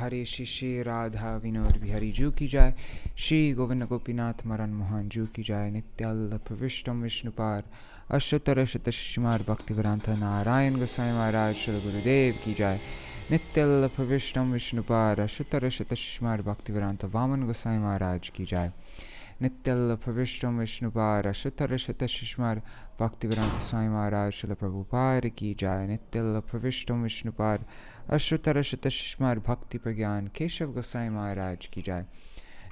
हरे श्री श्री राधा विनोद बिहारी जू की जाय, श्री गोविंद गोपीनाथ मरण मोहन जू की जाय, नित्याल प्रविष्टम विष्णुपार अष्टोत्तर शतशिमार भक्तिवेदांत नारायण गोसाई महाराज श्री गुरुदेव की जाय, नित्याल प्रविष्टम विष्णुपार अष्टोत्तर शतशिमार भक्तिवेदांत वामन गोसाई महाराज की जाय, नित्याल प्रविष्टम विष्णुपार अष्टोत्तर शतशिमार भक्तिवेदांत स्वामी महाराज श्री प्रभुपाद की जाय, नित्याल प्रविष्टम विष्णुपार अष्टोत्तर शतशिमार भक्ति प्रज्ञान केशव गोसाई महाराज की जाय,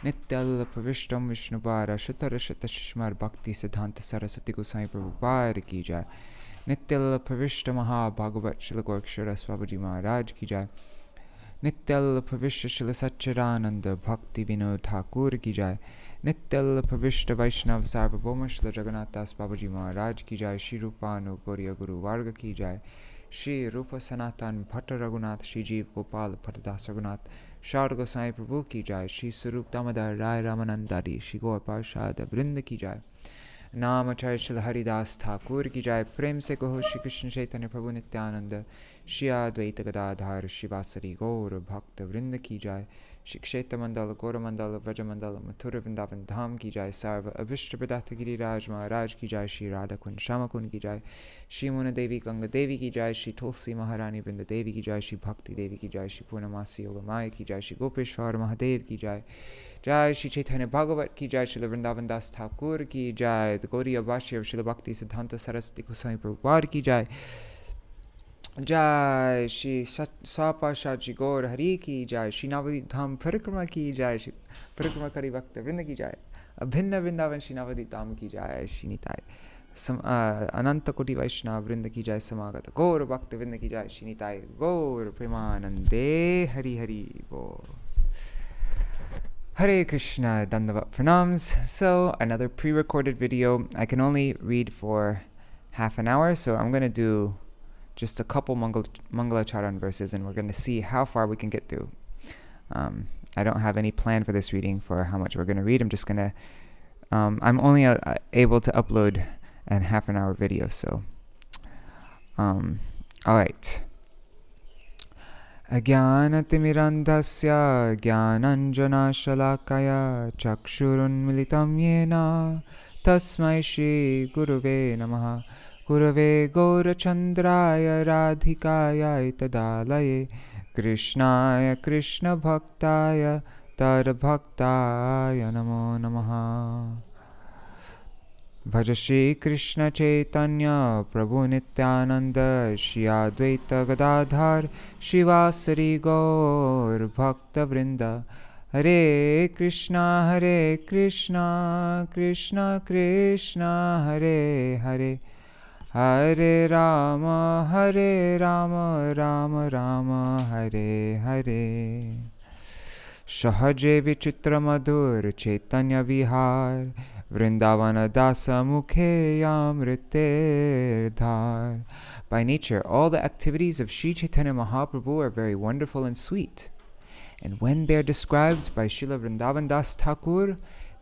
नित्याल प्रविष्टम विष्णुपार अष्टोत्तर शतशिमार भक्ति सिद्धांत सरस्वती गोसाई प्रभुपाद की जाय, नित्याल प्रविष्ट महाभागवत श्री गोरक्षर बाबूजी महाराज की जाय, नित्याल प्रविष्ट श्री सच्चिदानंद भक्ति विनोद ठाकुर की जाय, नित्याल प्रविष्ट वैष्णव सार्वभौम श्री जगन्नाथ दास बाबूजी महाराज की जाय, श्री रूपानुगौरी गुरु वर्ग की जाय, श्री रूप सनातन भट्ट रघुनाथ श्री जीव गोपाल भट्टदास रघुनाथ शार गोसाई प्रभु की जाय, श्री स्वरूप दामोदर राय रामानंदारी श्री गौर पार्षद वृंद की जाय, नाम आचार्य श्री हरिदास ठाकुर की जाय, प्रेम से कहो श्री कृष्ण चैतन्य प्रभु नित्यानंद श्री अद्वैत गदाधर शिवासरी गौर भक्त वृंद की जाय, श्री क्षेत्र मंडल गौरमंडल व्रजमंडल मथुर वृंदावन धाम की जाय, सर्व अभिष्ट प्रदात गिरिराज महाराज की जाय, श्री राधा कुंड श्यामा कुंड की जाय, श्री मुन देवी गंगा देवी की जाय, श्री तुलसी महारानी वृंद देवी की जाय, श्री भक्ति देवी की जाय, श्री पूर्णमासी योग माया की जाय, श्री गोपेश्वर महादेव की जाय, जय श्री चैतन्य भागवत की जाय, श्री वृंदावन दास ठाकुर की जाय, गौरी भाष्य श्री भक्ति सिद्धांत सरस्वती गोसाई प्रभुपाद की जाय, जय श्री सापाशाह जी गौर हरि की जाय, श्री नवदीप धाम परिक्रमा की जाय, श्री परिक्रमा करी भक्त वृंद की जाय, अभिन्न वृंदावन श्री नवदीप धाम की जाय, श्री निताय अनंत कोटि वैष्णव वृंद की जाय, समागत गौर भक्त वृंद की जाय, श्री निताय गौर प्रेमानंदे हरि हरि बोल. Hare Krishna, Dandavat Pranams. So, another pre-recorded video. I can only read for half an hour, so I'm going to do just a couple Mangalacharan verses, and we're going to see how far we can get through. I don't have any plan for this reading for how much we're going to read. I'm just going to, I'm only able to upload a half an hour video, so. All right. Ajnanatimirandhasya jnananjanashalakaya chakshurunmilitam yena tasmai shri guruve namaha gurave gaurachandraya radhikaya tadalaye krishnaya krishna bhaktaya tadbhaktaya namo namaha. Bhaja Shri Krishna Chaitanya Prabhu Nityananda Shri Advaita Gadadhar Shivasari Gaur Bhakta Vrinda. Hare Krishna Krishna Krishna Hare Hare, Hare Rama Rama Rama Hare Hare. Sahaje Vichitra Madhur Chaitanya Vihar Vrindavana Dasa Mukhe Amriter Dhar. By nature, all the activities of Śrī Caitanya Mahāprabhu are very wonderful and sweet. And when they are described by Srila Vrindavan Das Thakur,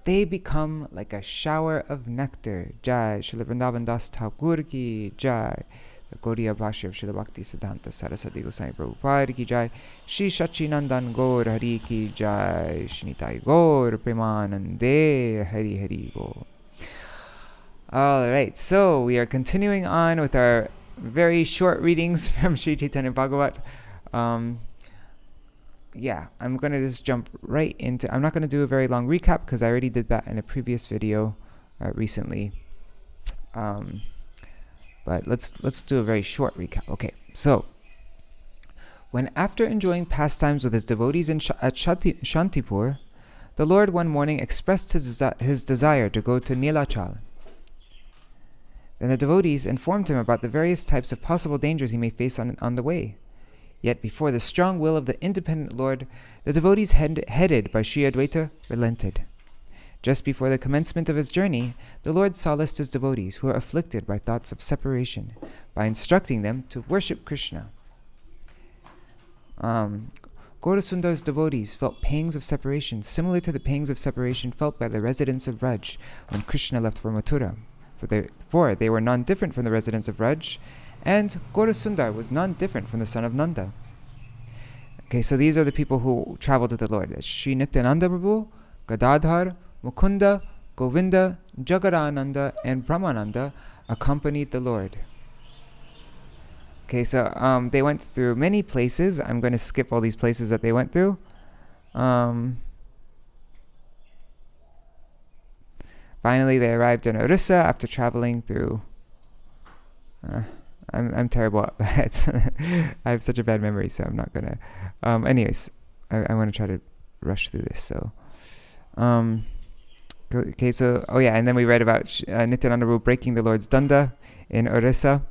they become like a shower of nectar. Jai Srila Vrindavan Das Thakur ki Jai. The Gaudiya Bhashya of Srila Bhakti Siddhanta Saraswati Goswami Prabhupada ki Jai. Shri Sachinandan Gaur Hari ki Jai. Shri Nitai Gaur Premanande Hari Hari Bo. Alright, so we are continuing on with our very short readings from Śrī Caitanya-bhāgavata. I'm going to just jump right into, I'm not going to do a very long recap because I already did that in a previous video recently. But let's do a very short recap. Okay, so when after enjoying pastimes with his devotees at Shantipur, the Lord one morning expressed his desire to go to Nilachal. Then the devotees informed him about the various types of possible dangers he may face on the way. Yet before the strong will of the independent Lord, the devotees headed by Sri Advaita relented. Just before the commencement of his journey, the Lord solaced his devotees who are afflicted by thoughts of separation by instructing them to worship Krishna. Gaurasundar's devotees felt pangs of separation similar to the pangs of separation felt by the residents of Raj when Krishna left for Mathura. For they were none different from the residents of Raj, and Gaurasundar was none different from the son of Nanda. Okay, so these are the people who traveled with the Lord. Śrī Nityananda Prabhu, Gadadhar, Mukunda, Govinda, Jagadananda, and Brahmananda accompanied the Lord. Okay, so they went through many places. I'm going to skip all these places that they went through. Finally, they arrived in Orissa after traveling through... I'm terrible at that. I have such a bad memory, so I'm not going to... anyways, I want to try to rush through this. So, okay, so... Oh yeah, and then we read about Nityananda Prabhu breaking the Lord's danda in Orissa.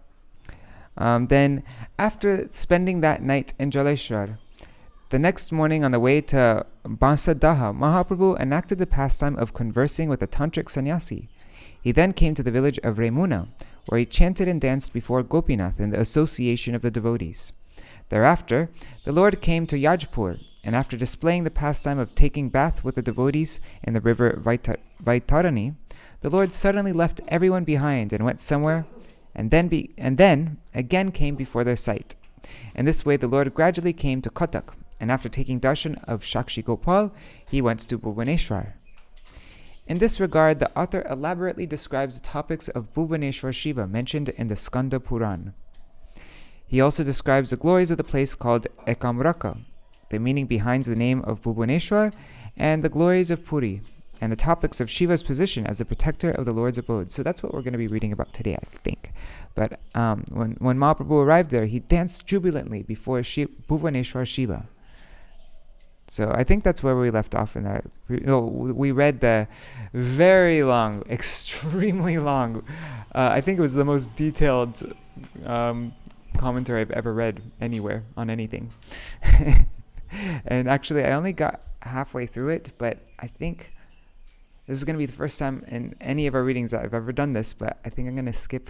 Then, after spending that night in Jaleshwar, the next morning on the way to Bansadaha, Mahāprabhu enacted the pastime of conversing with a tantric sannyasi. He then came to the village of Remuna, where he chanted and danced before Gopinath in the association of the devotees. Thereafter, the Lord came to Yajpur, and after displaying the pastime of taking bath with the devotees in the river Vaitarani, the Lord suddenly left everyone behind and went somewhere, and then again came before their sight. In this way, the Lord gradually came to Katak, and after taking darshan of Shakshi Gopal, he went to Bhuvaneśvara. In this regard, the author elaborately describes the topics of Bhuvaneśvara Śiva mentioned in the Skanda Purāṇa. He also describes the glories of the place called Ekāmraka, the meaning behind the name of Bhuvaneśvara, and the glories of Purī, and the topics of Shiva's position as the protector of the Lord's abode. So that's what we're going to be reading about today, I think. But when Mahāprabhu arrived there, he danced jubilantly before Bhuvaneśvara Śiva. So I think that's where we left off in that. We read the very long, extremely long, I think it was the most detailed commentary I've ever read anywhere on anything. And actually, I only got halfway through it, but I think this is going to be the first time in any of our readings that I've ever done this, but I think I'm going to skip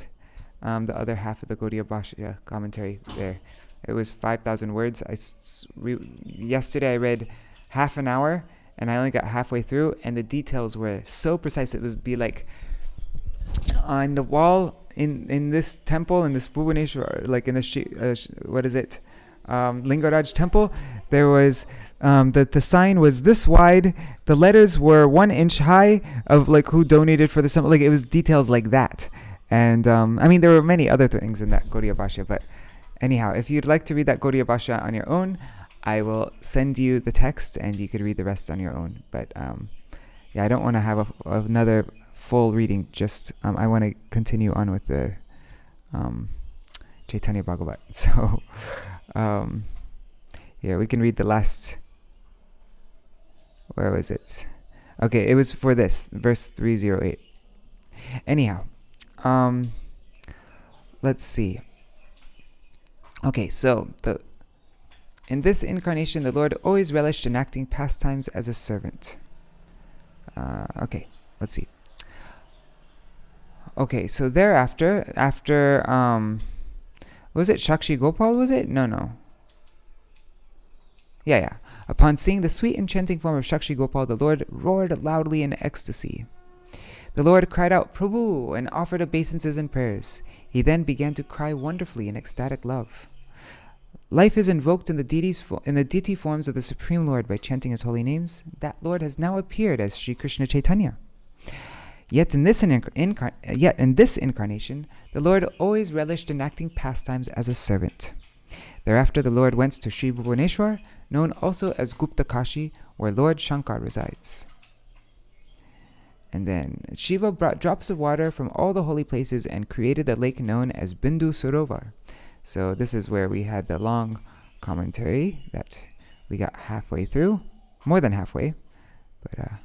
the other half of the Gaudiya Bhashya commentary there. It was 5,000 words. Yesterday I read half an hour, and I only got halfway through, and the details were so precise. It would be like on the wall in this temple, in this Bhuvaneśvara, like in the Lingaraj temple, there was the sign was this wide. The letters were 1 inch high of like who donated for the temple. Like it was details like that. And I mean, there were many other things in that Gaudiya Bhashya, but anyhow, if you'd like to read that Gaudiya Bhashya on your own, I will send you the text and you could read the rest on your own. But yeah, I don't want to have another full reading. Just I want to continue on with the Caitanya-bhāgavata. So yeah, we can read the last. Where was it? Okay, it was for this verse 308. Anyhow, let's see. Okay, so in this incarnation, the Lord always relished enacting pastimes as a servant. Okay, let's see. Okay, so thereafter, after was it Shakshi Gopal? Was it? No. Yeah. Upon seeing the sweet enchanting form of Shakshi Gopal, the Lord roared loudly in ecstasy. The Lord cried out, "Prabhu," and offered obeisances and prayers. He then began to cry wonderfully in ecstatic love. Life is invoked in the deity forms of the Supreme Lord by chanting his holy names. That Lord has now appeared as Sri Krishna Chaitanya. Yet in this incarnation, the Lord always relished enacting pastimes as a servant. Thereafter, the Lord went to Sri Bhuvaneśvara, known also as Gupta Kashi, where Lord Shankar resides. And then Shiva brought drops of water from all the holy places and created the lake known as Bindu Sarovar. So this is where we had the long commentary that we got halfway through, more than halfway, but let's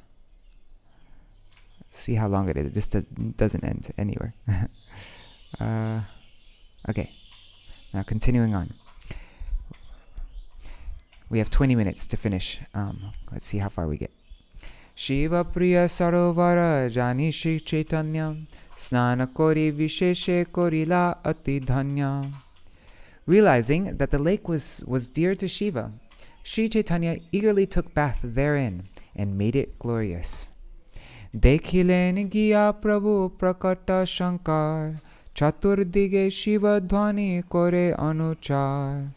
see how long it is. It just doesn't end anywhere. Okay, now continuing on. We have 20 minutes to finish. Let's see how far we get. Shiva Priya Sarovara Jani Śrī Caitanya Snana Kori Visheshe Korila Ati Dhanya. Realizing that the lake was dear to Shiva, Śrī Caitanya eagerly took bath therein and made it glorious. Dekhilen Gya Prabhu Prakata Shankar Chatur Dige Shiva Dhwani Kore Anuchar.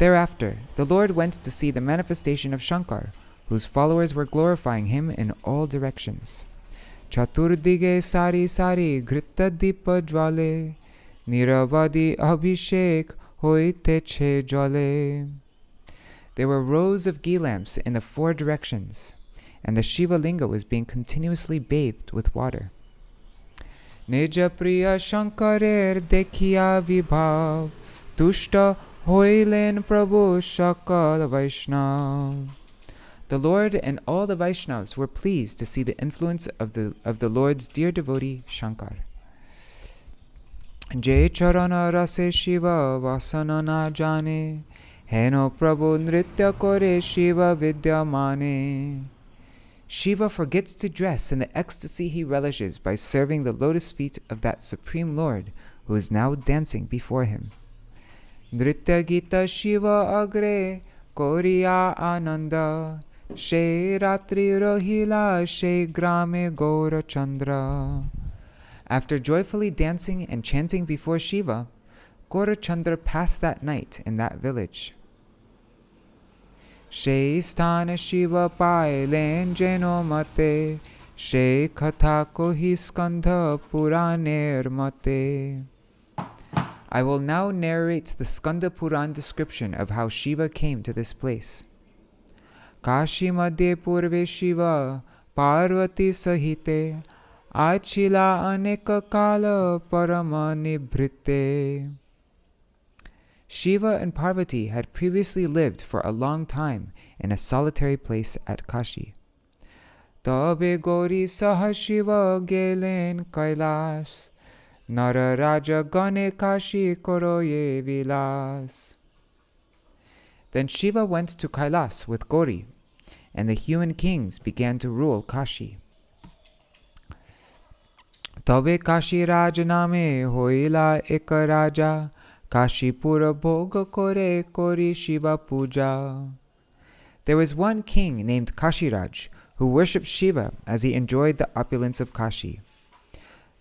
Thereafter, the Lord went to see the manifestation of Shankar, whose followers were glorifying him in all directions. Chaturdige sari sari grita dipa jwale, niravadi abhishek hoiteche jwale. There were rows of ghee lamps in the 4 directions, and the Shiva Linga was being continuously bathed with water. Nija priya Shankarer dekhiya vibhav, tushta hoilen Prabhu Shakal Vaishnav. The Lord and all the Vaishnavas were pleased to see the influence of the Lord's dear devotee Shankar. Jai charana rase Shiva vasana na jane, heno Prabhu nritya kore Shiva vidya mane. Shiva forgets to dress in the ecstasy he relishes by serving the lotus feet of that Supreme Lord who is now dancing before him. Nritya Gita Shiva agre koriya ananda, she ratri rohila she grame Gaura Chandra. After joyfully dancing and chanting before Shiva, Gaura Chandra passed that night in that village. She sthana Shiva pailen jeno mate, she katha kohi Skanda Purāṇa mate. I will now narrate the Skanda Purāṇa description of how Shiva came to this place. Kashi madhye purve Shiva Parvati sahite, achila aneka kala parama nibhrite. Shiva and Parvati had previously lived for a long time in a solitary place at Kashi. Tabe Gauri saha Shiva gelen Kailas, Nara Raja Gane Kashi Koroye Vilas. Then Shiva went to Kailas with Gauri, and the human kings began to rule Kashi. Tabe Kashi Raja name hoila eka raja, Kashi pura bhoga kore kori Shiva puja. There was one king named Kashiraj who worshipped Shiva as he enjoyed the opulence of Kashi.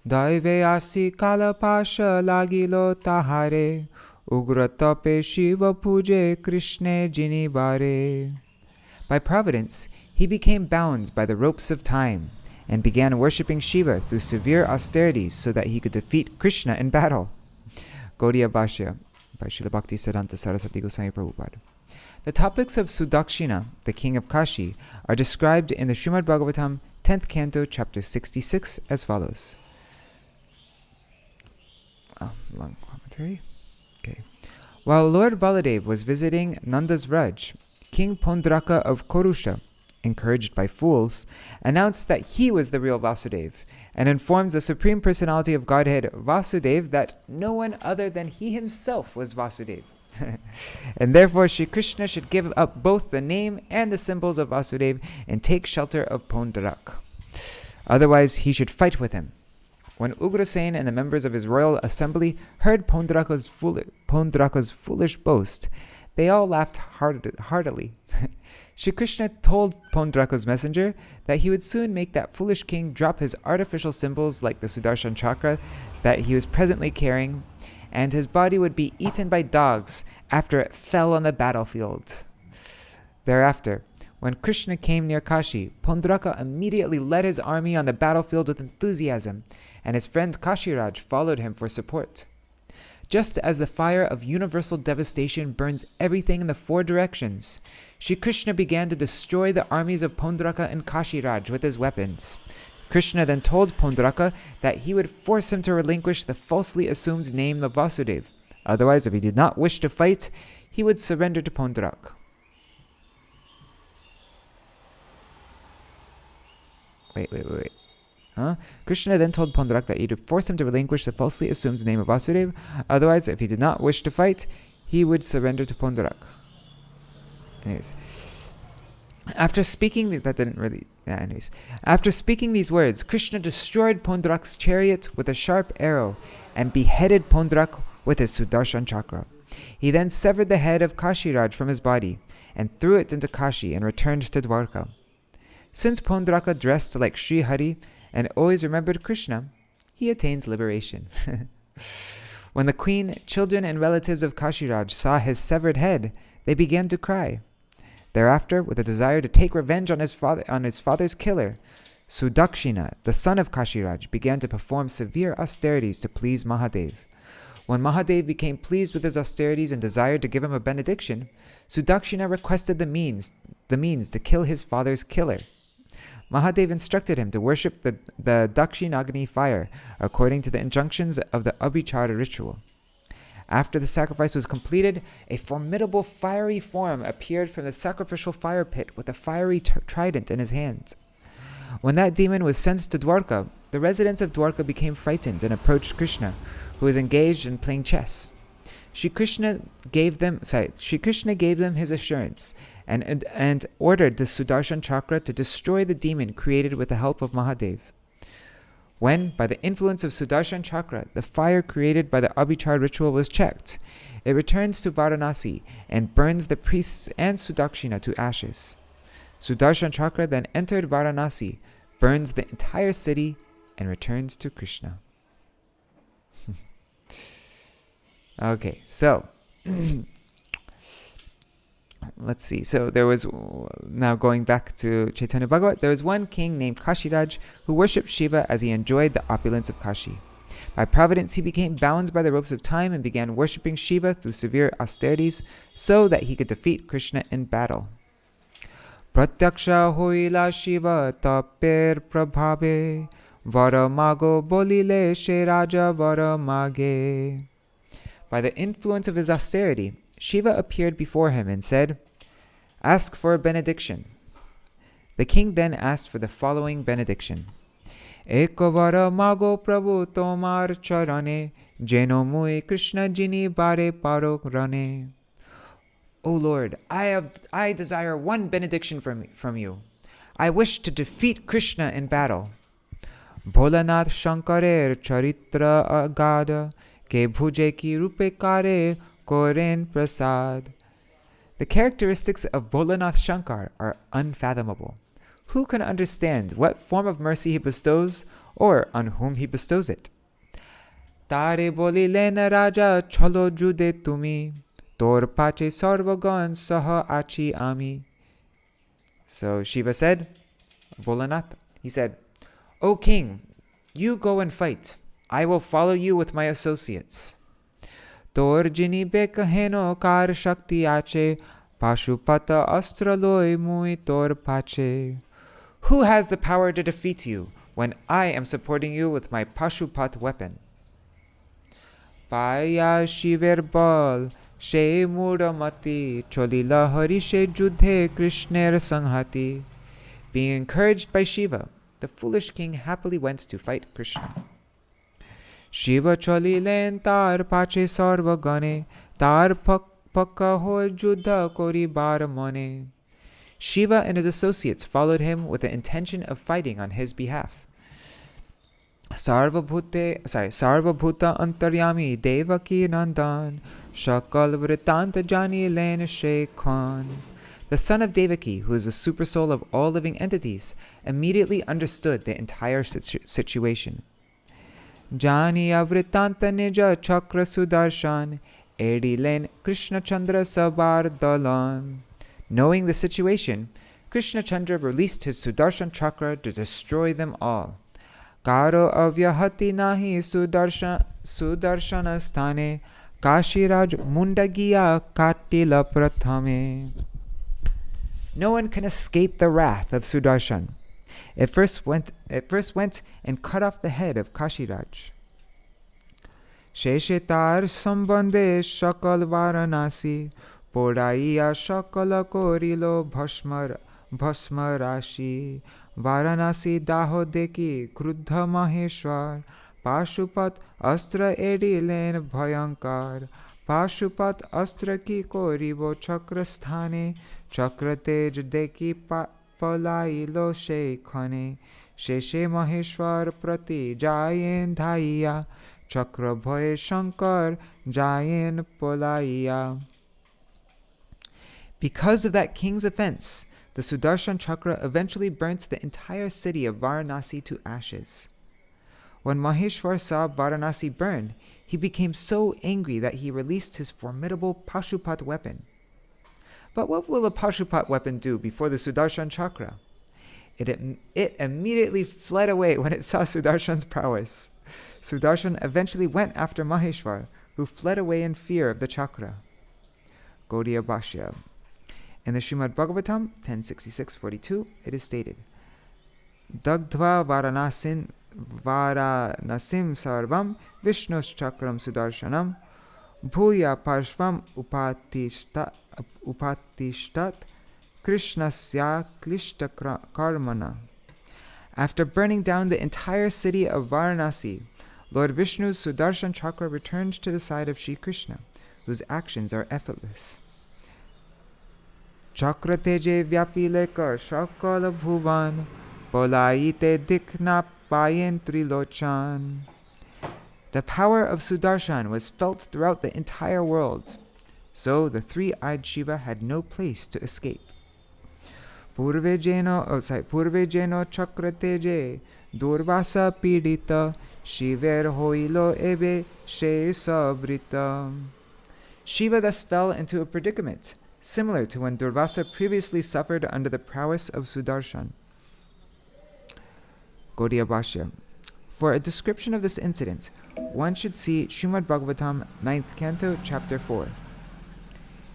Daive asi kala pasha lagilo tahare, ugra tape Shiva puje Krishna jini bare. By providence, he became bound by the ropes of time and began worshipping Shiva through severe austerities so that he could defeat Krishna in battle. Gaudiya Bhashya by Srila Bhaktisiddhanta Saraswati Goswami Prabhupada. The topics of Sudakshina, the king of Kashi, are described in the Srimad Bhagavatam, 10th canto, chapter 66, as follows. Long commentary. Okay. While Lord Baladev was visiting Nanda's Raj, King Pondraka of Korusha, encouraged by fools, announced that he was the real Vasudeva, and informs the Supreme Personality of Godhead, Vasudeva, that no one other than he himself was Vasudeva. And therefore Shri Krishna should give up both the name and the symbols of Vasudeva and take shelter of Pondraka. Otherwise he should fight with him. When Ugrasen and the members of his royal assembly heard Pondraka's foolish boast, they all laughed heartily. Shri Krishna told Pondraka's messenger that he would soon make that foolish king drop his artificial symbols like the Sudarshan chakra that he was presently carrying, and his body would be eaten by dogs after it fell on the battlefield. Thereafter, when Krishna came near Kashi, Pondraka immediately led his army on the battlefield with enthusiasm, and his friend Kashiraj followed him for support. Just as the fire of universal devastation burns everything in the 4 directions, Shri Krishna began to destroy the armies of Pondraka and Kashiraj with his weapons. Krishna then told Pondraka that he would force him to relinquish the falsely assumed name of Vasudeva. Otherwise, if he did not wish to fight, he would surrender to Pondraka. Wait. Krishna then told Pondraka that he would force him to relinquish the falsely assumed name of Vasudeva. Otherwise, if he did not wish to fight, he would surrender to Pondraka. Anyways, after speaking these words, Krishna destroyed Pondraka's chariot with a sharp arrow and beheaded Pondraka with his Sudarshan chakra. He then severed the head of Kashiraj from his body and threw it into Kashi and returned to Dwarka. Since Pondraka dressed like Sri Hari and always remembered Krishna, he attains liberation. When the queen, children, and relatives of Kashiraj saw his severed head, they began to cry. Thereafter, with a desire to take revenge on his father's killer, Sudakshina, the son of Kashiraj, began to perform severe austerities to please Mahadev. When Mahadev became pleased with his austerities and desired to give him a benediction, Sudakshina requested the means to kill his father's killer. Mahadev instructed him to worship the Dakshinagni fire according to the injunctions of the Abhichara ritual. After the sacrifice was completed, a formidable fiery form appeared from the sacrificial fire pit with a fiery trident in his hands. When that demon was sent to Dwarka, the residents of Dwarka became frightened and approached Krishna, who was engaged in playing chess. Shri Krishna gave them his assurance and ordered the Sudarshan Chakra to destroy the demon created with the help of Mahadev. When, by the influence of Sudarshan Chakra, the fire created by the Abhichar ritual was checked, it returns to Varanasi and burns the priests and Sudakshina to ashes. Sudarshan Chakra then entered Varanasi, burns the entire city, and returns to Krishna. Okay, so let's see. So there was, now going back to Caitanya-bhāgavata, there was one king named Kashiraj who worshipped Shiva as he enjoyed the opulence of Kashi. By providence, he became bound by the ropes of time and began worshipping Shiva through severe austerities so that he could defeat Krishna in battle. Pratyaksha hoila Shiva tapir prabhave vara mago bolile she raja vara mage. By the influence of his austerity, Shiva appeared before him and said, "Ask for a benediction." The king then asked for the following benediction: Ekavara mago prabhu tomar charane jeno mui Krishna jini bare paro rane. O Lord, I desire one benediction from you. I wish to defeat Krishna in battle. Bholanath Shankarer charitra agada ke bhuje ki rupe kare koren prasad. The characteristics of Bholanath Shankar are unfathomable. Who can understand what form of mercy he bestows or on whom he bestows it? Tare bolilena raja chalo jude tumi tor pache sarvagan saha achi ami. So Shiva said, Bholanath, he said, O king, you go and fight. I will follow you with my associates. Tor jini bekaheno kar shakti ache pashupata astraloi mui tor pache. Who has the power to defeat you when I am supporting you with my Pashupat weapon? Paya shiver bal she muramati cholila hari she judhe krishner sanghati. Being encouraged by Shiva, the foolish king happily went to fight Krishna. Shiva cholilen tar pache sarva gane tar pakka ho juddha kori bar mane. Shiva and his associates followed him with the intention of fighting on his behalf. Sarva bhuta antaryami devaki nandan shakal vritanta jani len shekhan. The son of Devaki, who is the supersoul of all living entities, immediately understood the entire situation. Jani avritanta nija chakra sudarshan edi len Krishna Chandra sabar dalan. Knowing the situation, Krishna Chandra released his Sudarshan chakra to destroy them all. Karo avyahati nahi sudarshana sthane Kashiraj mundagiya katila prathame. No one can escape the wrath of Sudarshan. It first went and cut off the head of Kashiraj. Sheshetar sambandhe shakal varanasi Podaiya shakala korilo bhasma rashi Varanasi daho deki kruddha maheshwar Pashupat astra edilen bhayankar Pashupat astra ki koribo chakra sthane Chakra tej deki palailo shekhane Sheshe maheshwar prati jayen dhaiya Chakra bhoye shankar jayen polaiya. Because of that king's offense, the Sudarshan Chakra eventually burnt the entire city of Varanasi to ashes. When Maheshwar saw Varanasi burn, he became so angry that he released his formidable Pashupat weapon. But what will a Pashupat weapon do before the Sudarshan chakra? It immediately fled away when it saw Sudarshan's prowess. Sudarshan eventually went after Maheshwar, who fled away in fear of the chakra. Gaudiya Bhashya. In the Srimad Bhagavatam 1066.42, it is stated, Dagdva Varanasim sarvam Vishnu's chakram sudarshanam bhuya parshvam upatishtat krishnasya klishta karmana. After burning down the entire city of Varanasi, Lord Vishnu's Sudarshan chakra returned to the side of Shri Krishna, whose actions are effortless. Chakra teje vyapilekar shakala bhuvan polaite dikna payen trilochan. The power of Sudarshan was felt throughout the entire world, so the three-eyed Shiva had no place to escape. Purve jeno chakra teje durvasa pidita shiver hoilo ebe she sabrita. Shiva thus fell into a predicament, similar to when Durvasa previously suffered under the prowess of Sudarshan. Gaudiya Bhashya. For a description of this incident, one should see Srimad Bhagavatam 9th Canto, Chapter 4.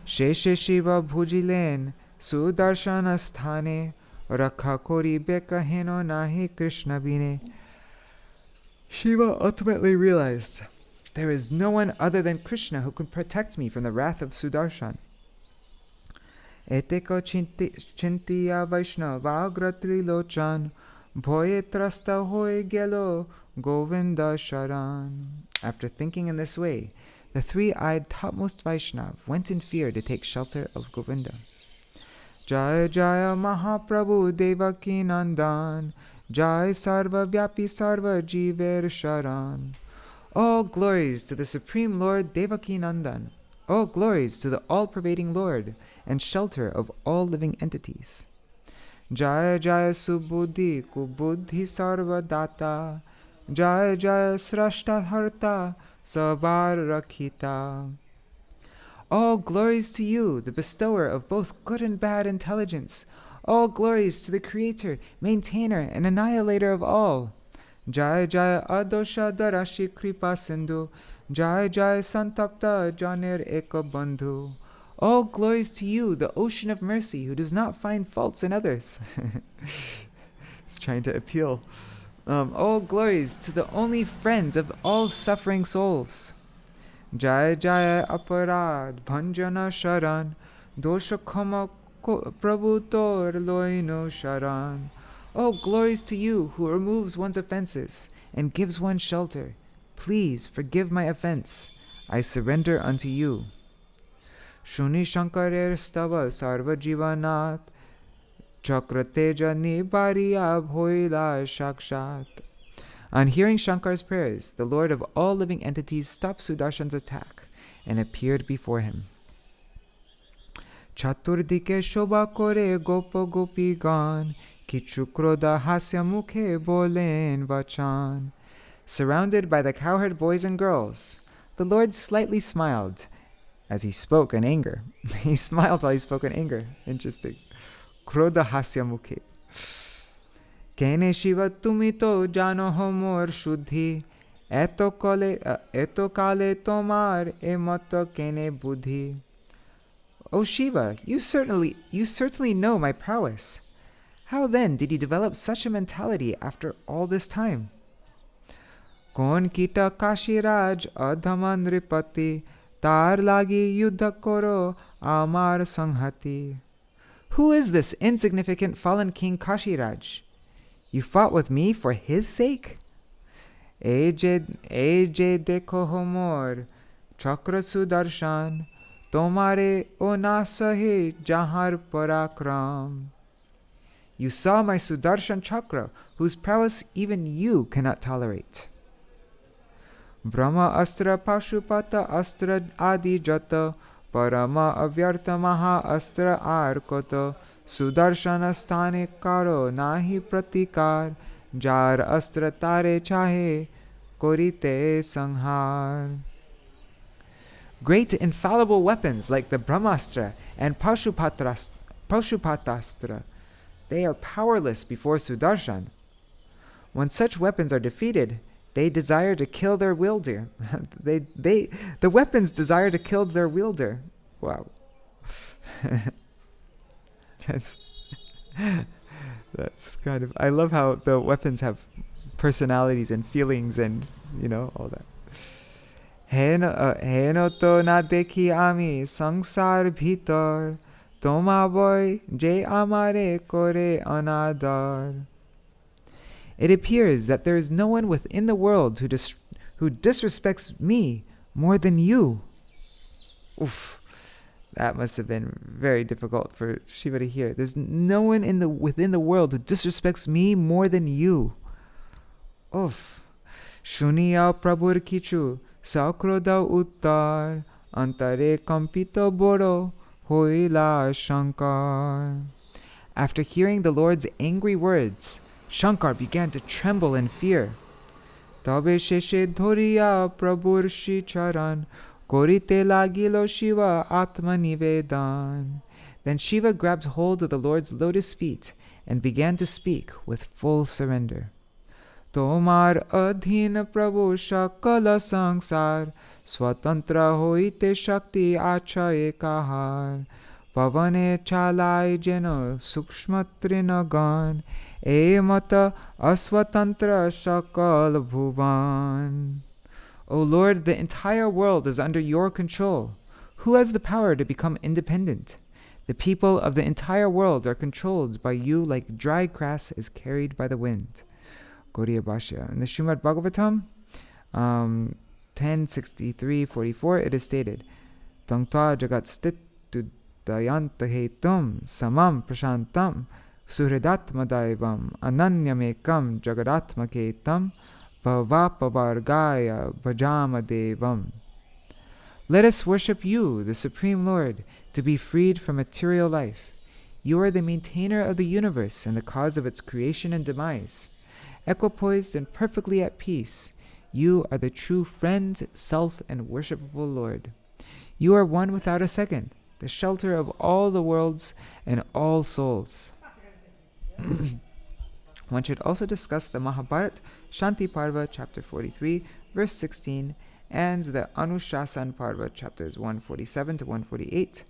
Sheshe Shiva bhujilen Sudarshana sthane rakha kori beka heno nahi Krishna bine. Shiva ultimately realized, there is no one other than Krishna who can protect me from the wrath of Sudarshan. Eteko chintiya Vaishnava agratri lochan bhoye trasta hoye gelo Govinda sharan. After thinking in this way, the three-eyed topmost Vaishnav went in fear to take shelter of Govinda. Jaya Jaya Mahāprabhu Devaki Nandan Jai Sarva Vyapi Sarva Jiver Sharan. All glories to the Supreme Lord Devaki Nandan. All glories to the all-pervading Lord and shelter of all living entities. Jaya Jaya Subudhi Kubuddhi Sarva Data Jaya Jaya Srashta Harta Sabar Rakhita. All glories to you, the bestower of both good and bad intelligence. All glories to the Creator, Maintainer, and Annihilator of all. Jaya Jaya Adosha Darashi Kripa Sindhu Jaya Jaya Santapta Janir Eka Bandhu. All glories to you, the ocean of mercy, who does not find faults in others. He's trying to appeal. All glories to the only friend of all suffering souls. Jaya Jaya Aparad Bhanjana Sharan Dosha Kama Prabhu Tor Loino Sharan. All glories to you, who removes one's offenses and gives one shelter. Please forgive my offense. I surrender unto you. Shuni Shankarer Stava Sarva Jivanat Chakrateja Nibariya Bhoila Shakshat. On hearing Shankar's prayers, the Lord of all living entities stopped Sudarshan's attack and appeared before him. Chaturdike Shobha Kore Gopa Gopi Gan Kichu Krodha Hasya Mukhe Bolen Vachan. Surrounded by the cowherd boys and girls, the Lord slightly smiled as he spoke in anger. He smiled while he spoke in anger. Interesting. Krodha Hasya Mukhe. Kene Shiva tumi to jano ho mor shuddhi eto kale tomar emoto kene buddhi. O Shiva, you certainly know my prowess. How then did you develop such a mentality after all this time? Kon kita Kashiraj adhama nripati tar lagi yuddha koro amar sanghati. Who is this insignificant fallen king Kashiraj? You fought with me for his sake? Eje dekho homor chakra sudarshan tomare onasahe jahar parakram. You saw my Sudarshan chakra, whose prowess even you cannot tolerate. Brahma astra pashupata astra adi jata parama avyarta maha astra arkota Sudarshana sthane karo nahi pratikar jar astra tare chahe korite sanghar. Great infallible weapons like the Brahmastra and Pashupatastra, they are powerless before Sudarshan. When such weapons are defeated, they desire to kill their wielder. The weapons desire to kill their wielder. Wow. That's kind of, I love how the weapons have personalities and feelings and, all that. Heno to na dekhi ami sangsar bhitor, toma boy je amare kore anadar. It appears that there is no one within the world who disrespects me more than you. Oof. That must have been very difficult for Shiva to hear. There's no one within the world who disrespects me more than you. Oof. Shuniya prabhur kichu sakroda uttar antare kampito boro hoila Shankar. After hearing the Lord's angry words, Shankar began to tremble in fear. Tabe sheshe dhoriya prabhur Śrī charan korite lagilo Shiva atma nivedan. Then Shiva grabbed hold of the Lord's lotus feet and began to speak with full surrender. Tomar adhin prabhu shakala sangsar swatantra hoite shakti acha ekahar pavane chalai jeno sukshmatrinagan emata aswatantra shakal bhuvan. O Lord, the entire world is under your control. Who has the power to become independent? The people of the entire world are controlled by you like dry grass is carried by the wind. Gaudiya Bhashya. In the Srimad Bhagavatam, 10:63-44, it is stated, Tangta jagat stitu dayanta hetum samam prashantam suhridatma daivam ananyamekam jagadatmaketam bhavapavargaya bhajama devam. Let us worship you, the Supreme Lord, to be freed from material life. You are the maintainer of the universe and the cause of its creation and demise. Equipoised and perfectly at peace, you are the true friend, self, and worshipable Lord. You are one without a second, the shelter of all the worlds and all souls. One should also discuss the Mahabharata Shanti Parva, chapter 43, verse 16, and the Anushasan Parva, chapters 147 to 148.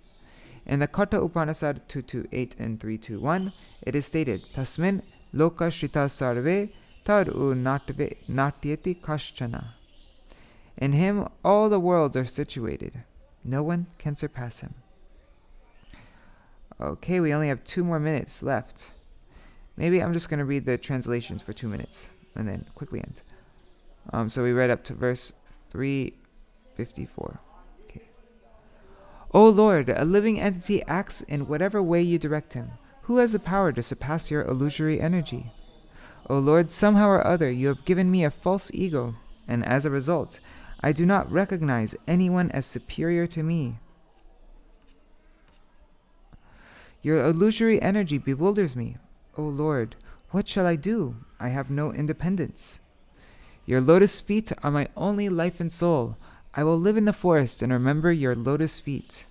In the Katha Upanishad 228 and 321, it is stated, Tasmin loka shrita sarve taru natyeti kashchana. In him all the worlds are situated. No one can surpass him. Okay, we only have 2 more minutes left. Maybe I'm just going to read the translations for 2 minutes and then quickly end. So we read up to verse 354. Okay. O Lord, a living entity acts in whatever way you direct him. Who has the power to surpass your illusory energy? O Lord, somehow or other you have given me a false ego, and as a result, I do not recognize anyone as superior to me. Your illusory energy bewilders me. O Lord, what shall I do? I have no independence. Your lotus feet are my only life and soul. I will live in the forest and remember your lotus feet.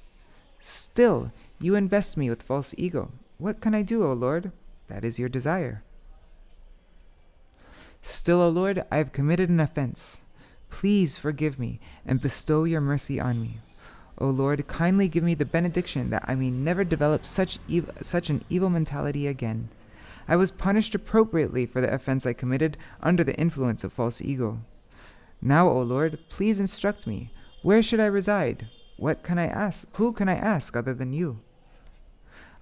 Still, you invest me with false ego. What can I do, O Lord? That is your desire. Still, O Lord, I have committed an offense. Please forgive me and bestow your mercy on me. O Lord, kindly give me the benediction that I may never develop such an evil mentality again. I was punished appropriately for the offense I committed under the influence of false ego. Now, O Lord, please instruct me. Where should I reside? What can I ask? Who can I ask other than you?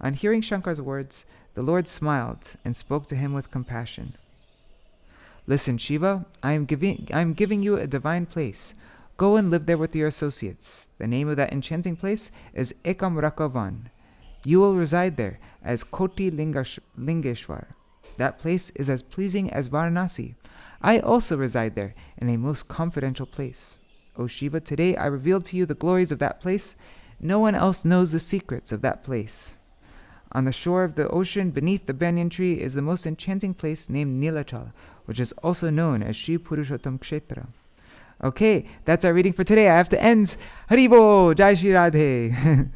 On hearing Shankar's words, the Lord smiled and spoke to him with compassion. Listen, Shiva, I am giving you a divine place. Go and live there with your associates. The name of that enchanting place is Ekāmraka. You will reside there as Koti Lingeshwar. That place is as pleasing as Varanasi. I also reside there in a most confidential place. O Shiva, today I reveal to you the glories of that place. No one else knows the secrets of that place. On the shore of the ocean beneath the banyan tree is the most enchanting place named Nilachal, which is also known as Sri Purushottam Kshetra. Okay, that's our reading for today. I have to end. Haribo, Jai Shri Radhe.